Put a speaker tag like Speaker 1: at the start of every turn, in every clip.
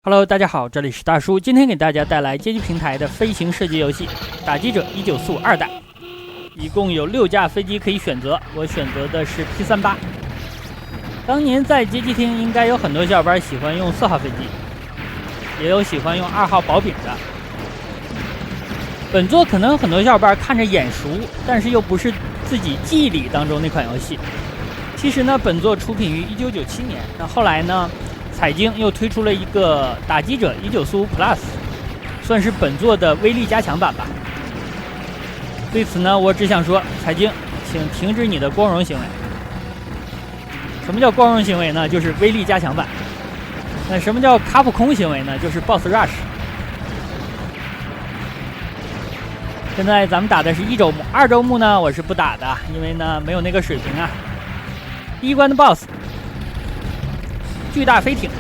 Speaker 1: Hello， 大家好，这里是大叔，今天给大家带来街机平台的飞行射击游戏《打击者19速2代》，一共有6架飞机可以选择，我选择的是 P38。当年在街机厅应该有很多小伙伴喜欢用4号飞机，也有喜欢用2号薄饼的。本作可能很多小伙伴看着眼熟，但是又不是自己记忆里当中那款游戏。其实呢，本作出品于1997年，那后来呢？彩晶又推出了一个打击者19速 Plus， 算是本作的威力加强版吧。对此呢，我只想说，彩晶，请停止你的光荣行为。什么叫光荣行为呢？就是威力加强版。那什么叫卡普空行为呢？就是 Boss Rush。现在咱们打的是1周目，2周目呢我是不打的，因为呢没有那个水平啊。第一关的 BOSS。巨大飞艇，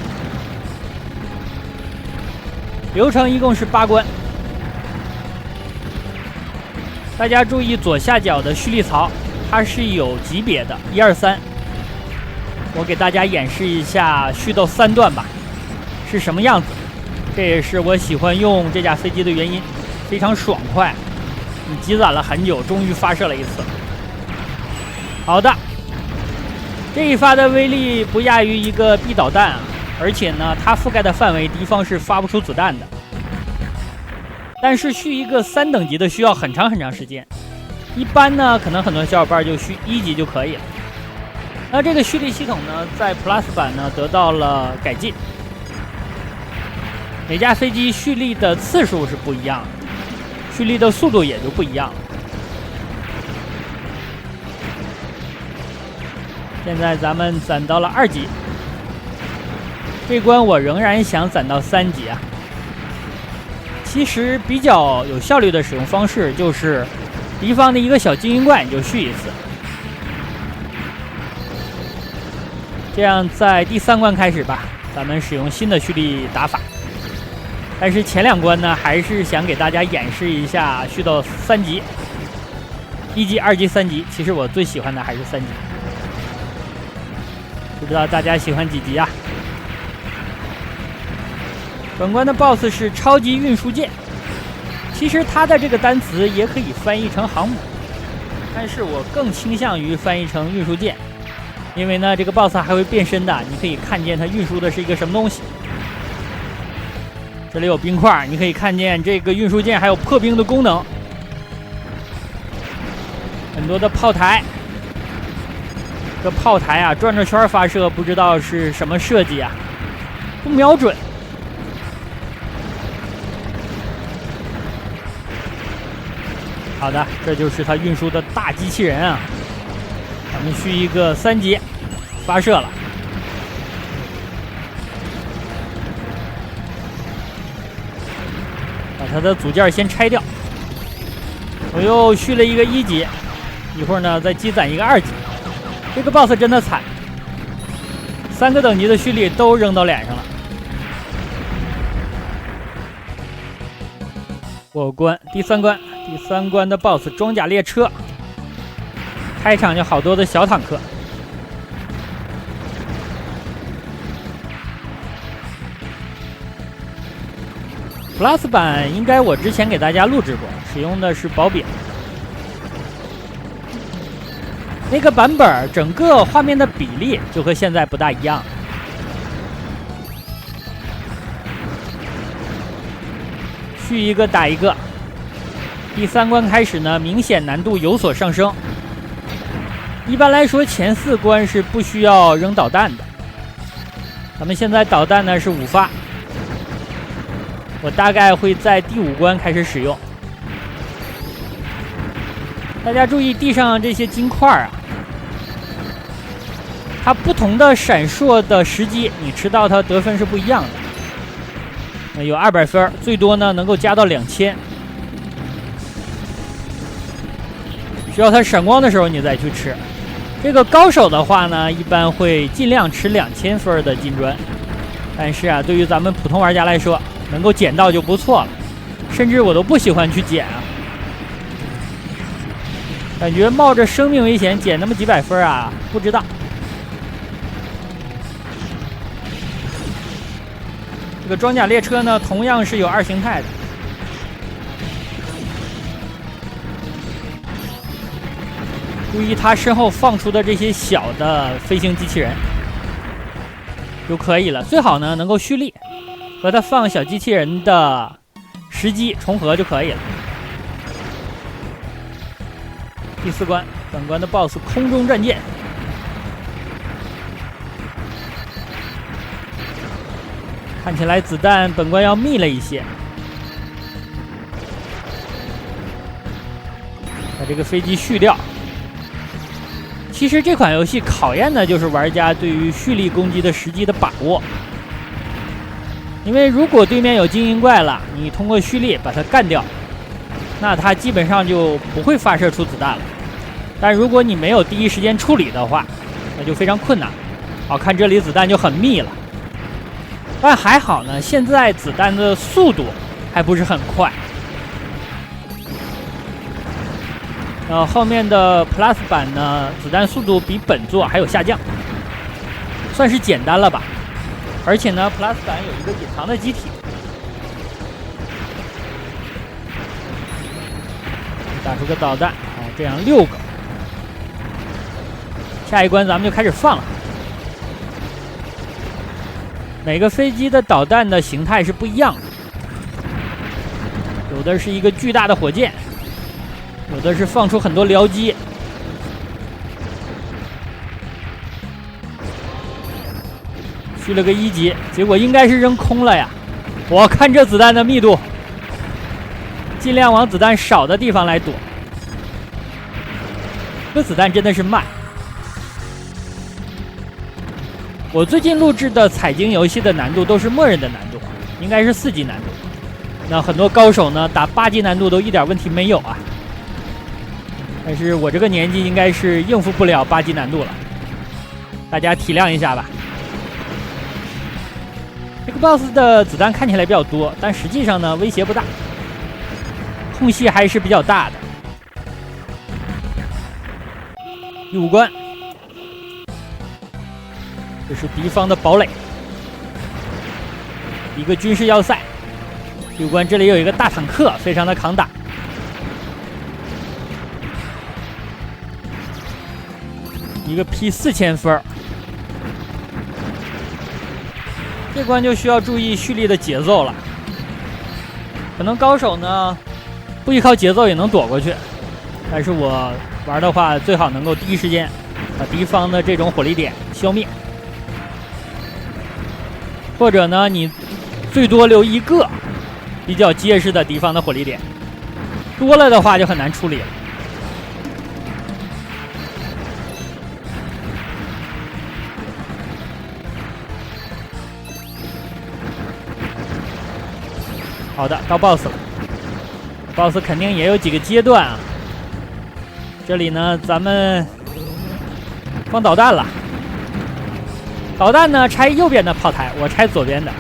Speaker 1: 流程一共是8关。大家注意左下角的蓄力槽，它是有级别的，1、2、3。我给大家演示一下蓄到3段吧，是什么样子。这也是我喜欢用这架飞机的原因，非常爽快。你积攒了很久，终于发射了一次。好的。这一发的威力不亚于一个 B 导弹啊，而且呢，它覆盖的范围敌方是发不出子弹的。但是蓄一个3等级的需要很长时间，一般呢，可能很多小伙伴就蓄1级就可以了。那这个蓄力系统呢，在 Plus 版呢得到了改进，每架飞机蓄力的次数是不一样的，蓄力的速度也就不一样了。现在咱们攒到了2级，这关我仍然想攒到3级啊。其实比较有效率的使用方式就是敌方的一个小精英怪你就蓄一次，这样在第3关开始吧，咱们使用新的蓄力打法。但是前2关呢，还是想给大家演示一下蓄到3级，1级、2级、3级。其实我最喜欢的还是3级。不知道大家喜欢几级啊？本关的 BOSS 是超级运输舰，其实它的这个单词也可以翻译成航母，但是我更倾向于翻译成运输舰，因为呢这个 BOSS 还会变身的，你可以看见它运输的是一个什么东西。这里有冰块，你可以看见这个运输舰还有破冰的功能，很多的炮台。这炮台啊，转着圈发射，不知道是什么设计啊，不瞄准。好的，这就是它运输的大机器人啊。咱们蓄一个3级，发射了。把它的组件先拆掉。我又蓄了一个1级，一会儿呢再积攒一个2级。这个 BOSS 真的惨，3个等级的蓄力都扔到脸上了。过关，第3关的 BOSS 装甲列车，开场就好多的小坦克。Plus 版应该我之前给大家录制过，使用的是薄饼。那个版本整个画面的比例就和现在不大一样。蓄一个打一个。第3关开始呢，明显难度有所上升。一般来说，前4关是不需要扔导弹的。咱们现在导弹呢是5发，我大概会在第5关开始使用。大家注意地上这些金块啊，它不同的闪烁的时机，你吃到它得分是不一样的。有200分，最多呢能够加到2000。需要它闪光的时候你再去吃。这个高手的话呢，一般会尽量吃2000分的金砖。但是啊，对于咱们普通玩家来说，能够捡到就不错了。甚至我都不喜欢去捡啊。感觉冒着生命危险捡那么几百分啊，不值当。这个装甲列车呢，同样是有2形态的。注意它身后放出的这些小的飞行机器人就可以了，最好呢能够蓄力，和它放小机器人的时机重合就可以了。第4关，本关的 BOSS 空中战舰。看起来子弹本关要密了一些，把这个飞机续掉。其实这款游戏考验的就是玩家对于蓄力攻击的时机的把握，因为如果对面有精英怪了，你通过蓄力把它干掉，那它基本上就不会发射出子弹了。但如果你没有第一时间处理的话，那就非常困难。好，看这里子弹就很密了。但还好呢，现在子弹的速度还不是很快。后面的 Plus 版呢，子弹速度比本作还有下降，算是简单了吧。而且呢 ，Plus 版有一个隐藏的机体，打出个导弹，好，这样6个。下一关咱们就开始放了。每个飞机的导弹的形态是不一样的，有的是一个巨大的火箭，有的是放出很多僚机。去了个1级，结果应该是扔空了呀！我看这子弹的密度，尽量往子弹少的地方来躲。这子弹真的是慢。我最近录制的彩晶游戏的难度都是默认的难度，应该是4级难度。那很多高手呢，打8级难度都一点问题没有啊。但是我这个年纪应该是应付不了8级难度了，大家体谅一下吧。这个 BOSS 的子弹看起来比较多，但实际上呢威胁不大，空隙还是比较大的。第5关。这是敌方的堡垒，一个军事要塞。第5关这里有一个大坦克，非常的抗打。一个 P4000分，这关就需要注意蓄力的节奏了。可能高手呢不依靠节奏也能躲过去，但是我玩的话，最好能够第一时间把敌方的这种火力点消灭。或者呢，你最多留1个比较结实的敌方的火力点，多了的话就很难处理了。好的，到 BOSS 了。BOSS 肯定也有几个阶段啊。这里呢，咱们放导弹了。导弹呢拆右边的炮台，我拆左边的。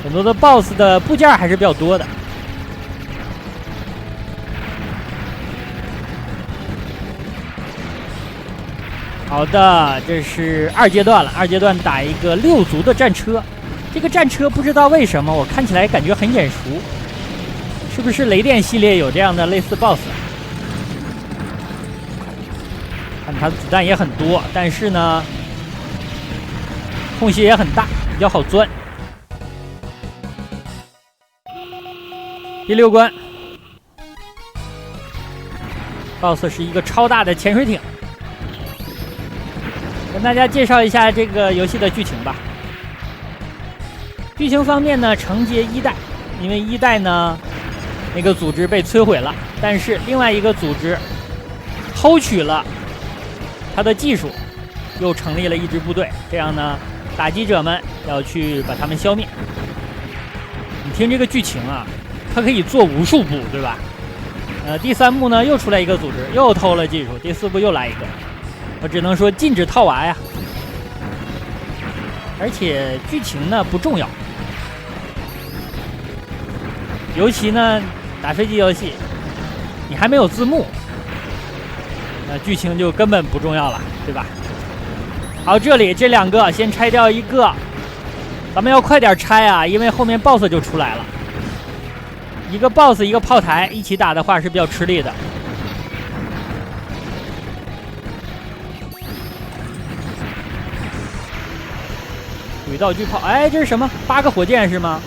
Speaker 1: 很多的 BOSS 的部件还是比较多的。好的，这是2阶段了。2阶段打一个6族的战车，这个战车不知道为什么我看起来感觉很眼熟，是不是雷电系列有这样的类似 BOSS？ 看它子弹也很多，但是呢空隙也很大，比较好钻。第6关 ，BOSS 是一个超大的潜水艇。跟大家介绍一下这个游戏的剧情吧。剧情方面呢，承接1代，因为1代呢那个组织被摧毁了，但是另外一个组织偷取了他的技术，又成立了一支部队，这样呢。打击者们要去把他们消灭。你听这个剧情啊，它可以做无数步，对吧？第3部呢又出来一个组织，又偷了技术；第4部又来一个，我只能说禁止套娃呀。而且剧情呢不重要，尤其呢打飞机游戏，你还没有字幕，那剧情就根本不重要了，对吧？好，这里这2个先拆掉一个，咱们要快点拆啊，因为后面 BOSS 就出来了。一个 BOSS 一个炮台一起打的话是比较吃力的。轨道巨炮，哎，这是什么？8个火箭是吗？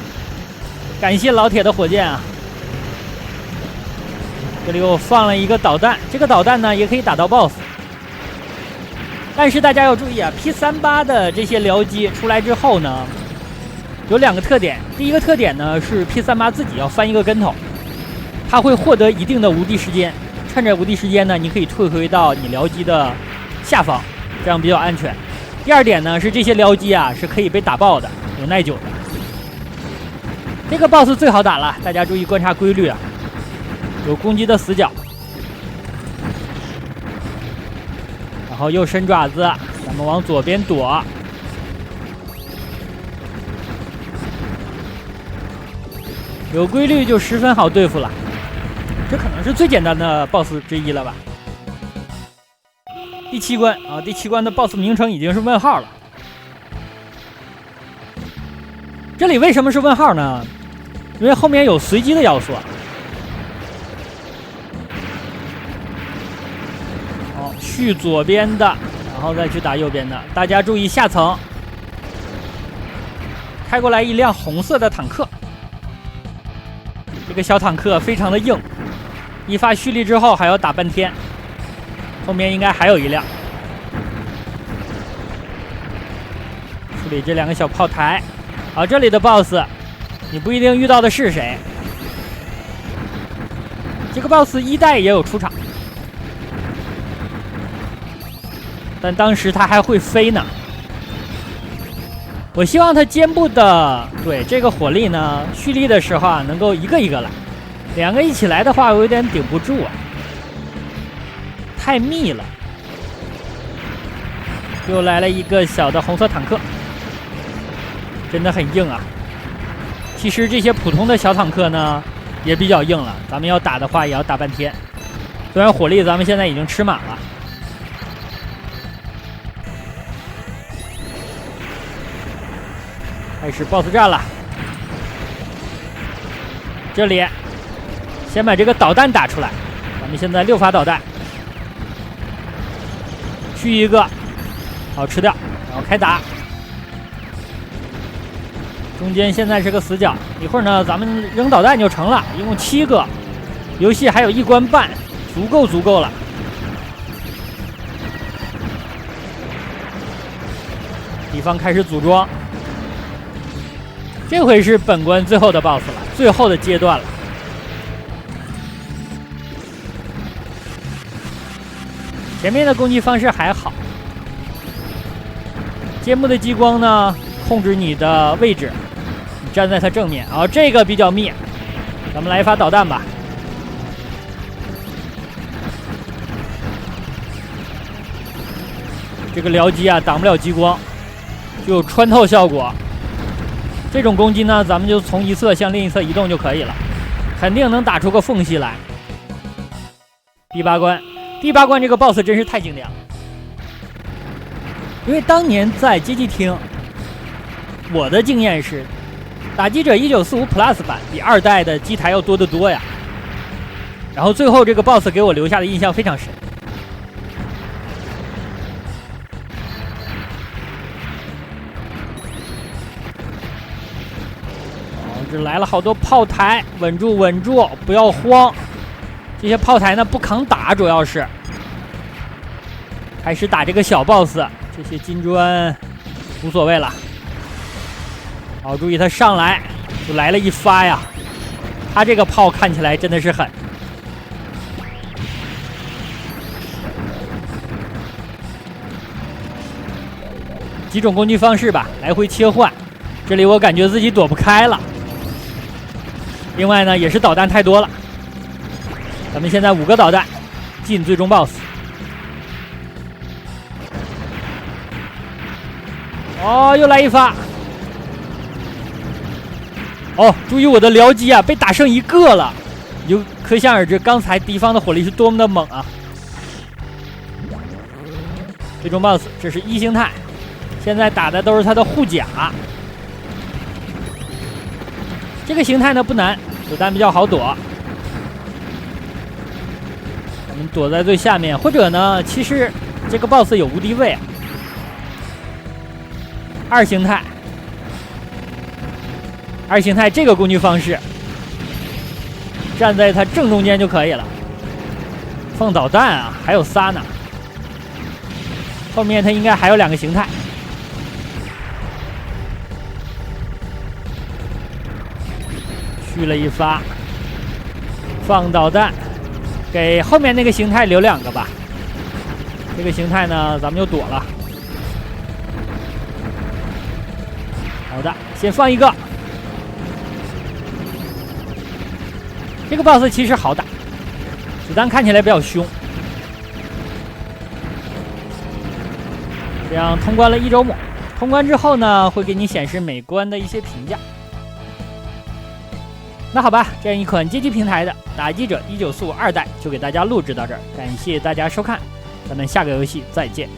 Speaker 1: 感谢老铁的火箭啊！这里我放了一个导弹，这个导弹呢也可以打到 BOSS。但是大家要注意啊 ，P38的这些僚机出来之后呢，有2个特点。第一个特点呢是 P38自己要翻一个跟头，它会获得一定的无敌时间。趁着无敌时间呢，你可以退回到你僚机的下方，这样比较安全。第二点呢是这些僚机啊是可以被打爆的，有耐久的。这个 BOSS 最好打了，大家注意观察规律啊，有攻击的死角。然后又伸爪子，咱们往左边躲。有规律就十分好对付了，这可能是最简单的 BOSS 之一了吧。第7关啊，第7关的 BOSS 名称已经是问号了。这里为什么是问号呢？因为后面有随机的要素。好，续左边的，然后再去打右边的。大家注意下层，开过来一辆红色的坦克。这个小坦克非常的硬，一发蓄力之后还要打半天。后面应该还有一辆。处理这2个小炮台。好，这里的 BOSS 你不一定遇到的是谁。这个 BOSS 1代也有出场，但当时他还会飞呢。我希望他肩部的这个火力呢，蓄力的时候啊，能够一个一个来，2个一起来的话，我有点顶不住啊，太密了。又来了一个小的红色坦克，真的很硬啊。其实这些普通的小坦克呢，也比较硬了，咱们要打的话也要打半天。虽然火力咱们现在已经吃满了。开始 BOSS 战了，这里先把这个导弹打出来。咱们现在6发导弹，续一个，好吃掉，然后开打。中间现在是个死角，一会儿呢咱们扔导弹就成了，一共7个，游戏还有1关半，足够了。敌方开始组装。这回是本关最后的 BOSS 了，最后的阶段了。前面的攻击方式还好，肩部的激光呢，控制你的位置，你站在它正面。然后这个比较密，咱们来一发导弹吧。这个僚机啊，挡不了激光，就有穿透效果。这种攻击呢，咱们就从一侧向另一侧移动就可以了，肯定能打出个缝隙来。第8关这个 BOSS 真是太经典了，因为当年在街机厅，我的经验是，打击者1945 Plus 版比2代的机台要多得多呀。然后最后这个 BOSS 给我留下的印象非常深。这来了好多炮台，稳住，不要慌。这些炮台呢不抗打，主要是开始打这个小 BOSS， 这些金砖无所谓了。好，注意他上来就来了一发呀，他这个炮看起来真的是狠。几种攻击方式吧，来回切换。这里我感觉自己躲不开了。另外呢，也是导弹太多了。咱们现在5个导弹进最终 BOSS。哦，又来一发。哦，注意我的僚机啊，被打剩1个了，你就可想而知刚才敌方的火力是多么的猛啊！最终 BOSS 这是1形态，现在打的都是他的护甲。这个形态呢不难，子弹比较好躲。我们躲在最下面，或者呢，其实这个 BOSS 有无敌位啊。二形态这个攻击方式，站在它正中间就可以了。放导弹啊，还有仨呢。后面它应该还有2个形态。续了一发，放导弹，给后面那个形态留2个吧。这个形态呢，咱们就躲了。好的，先放一个。这个 BOSS 其实好打，子弹看起来比较凶。这样通关了1周目，通关之后呢，会给你显示每关的一些评价。那好吧，这样一款街机平台的《打击者1945》2代就给大家录制到这儿，感谢大家收看，咱们下个游戏再见。